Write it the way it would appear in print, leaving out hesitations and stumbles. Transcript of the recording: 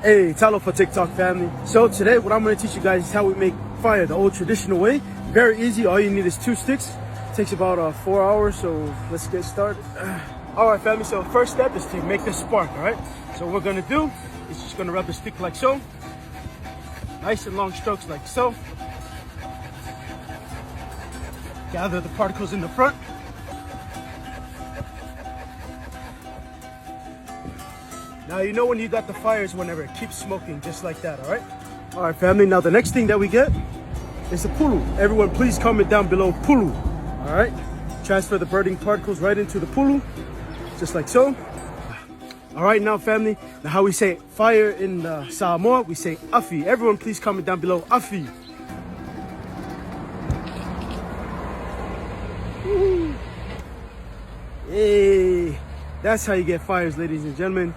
Hey, Talo for TikTok family. So today what I'm going to teach you guys is how we make fire the old traditional way. Very easy. All you need is 2 sticks. Takes about 4 hours, so let's get started. Alright family, so first step is to make the spark, alright? So what we're going to do is just going to rub the stick like so. Nice and long strokes like so. Gather the particles in the front. Now you know when you got the fires whenever it keeps smoking just like that, alright? Alright family, now the next thing that we get is the pulu. Everyone please comment down below pulu, alright? Transfer the burning particles right into the pulu, just like so. Alright now family, now how we say fire in Samoa, we say afi. Everyone please comment down below afi. Woo. Hey, that's how you get fires, ladies and gentlemen.